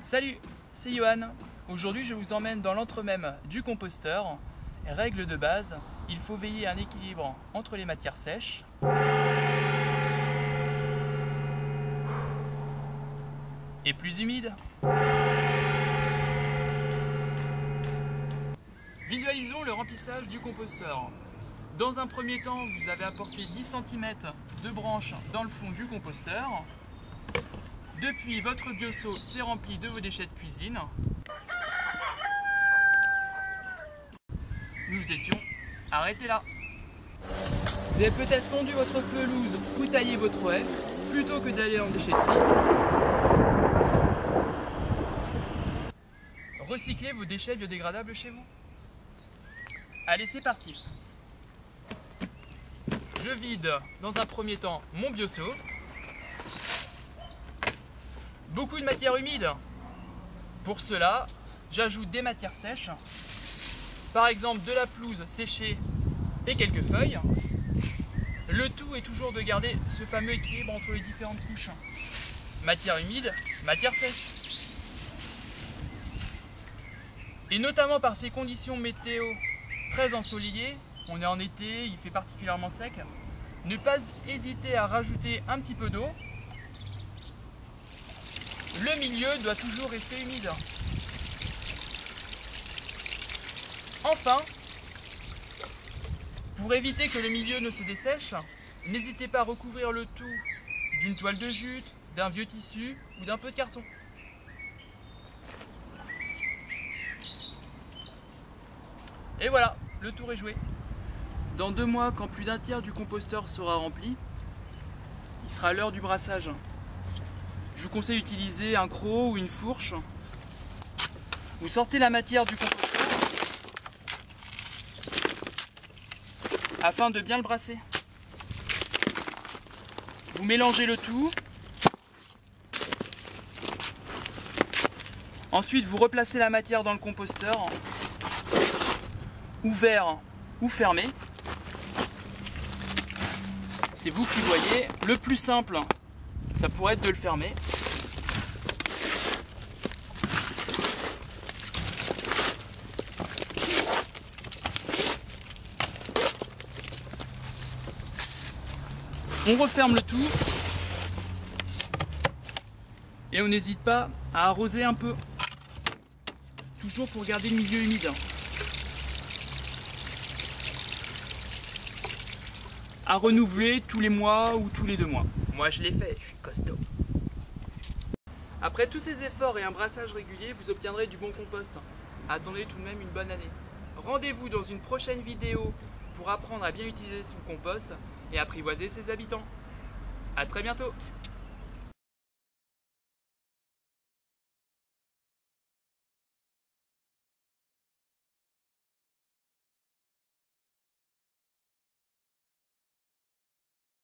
Salut, c'est Johan. Aujourd'hui, je vous emmène dans l'antre même du composteur. Règle de base, il faut veiller à un équilibre entre les matières sèches et plus humides. Visualisons le remplissage du composteur. Dans un premier temps, vous avez apporté 10 cm de branches dans le fond du composteur. Depuis, votre bioseau s'est rempli de vos déchets de cuisine. Nous étions arrêtés là. Vous avez peut-être tondu votre pelouse ou taillé votre haie plutôt que d'aller en déchetterie. Recyclez vos déchets biodégradables chez vous. Allez, c'est parti. Je vide dans un premier temps mon bioseau. Beaucoup de matière humide. Pour cela, j'ajoute des matières sèches. Par exemple de la pelouse séchée et quelques feuilles. Le tout est toujours de garder ce fameux équilibre entre les différentes couches. Matière humide, matière sèche. Et notamment par ces conditions météo très ensoleillées, on est en été, il fait particulièrement sec, ne pas hésiter à rajouter un petit peu d'eau. Le milieu doit toujours rester humide. Enfin, pour éviter que le milieu ne se dessèche, n'hésitez pas à recouvrir le tout d'une toile de jute, d'un vieux tissu ou d'un peu de carton. Et voilà, le tour est joué. Dans 2 mois, quand plus d'un tiers du composteur sera rempli, il sera l'heure du brassage. Je vous conseille d'utiliser un croc ou une fourche. Vous sortez la matière du composteur afin de bien le brasser. Vous mélangez le tout. Ensuite, vous replacez la matière dans le composteur, ouvert ou fermé. C'est vous qui voyez. Le plus simple, ça pourrait être de le fermer. On referme le tout et on n'hésite pas à arroser un peu, toujours pour garder le milieu humide. À renouveler tous les mois ou tous les 2 mois. Moi je l'ai fait, je suis costaud. Après tous ces efforts et un brassage régulier, vous obtiendrez du bon compost. Attendez tout de même une bonne année. Rendez-vous dans une prochaine vidéo pour apprendre à bien utiliser son compost et apprivoiser ses habitants. A très bientôt!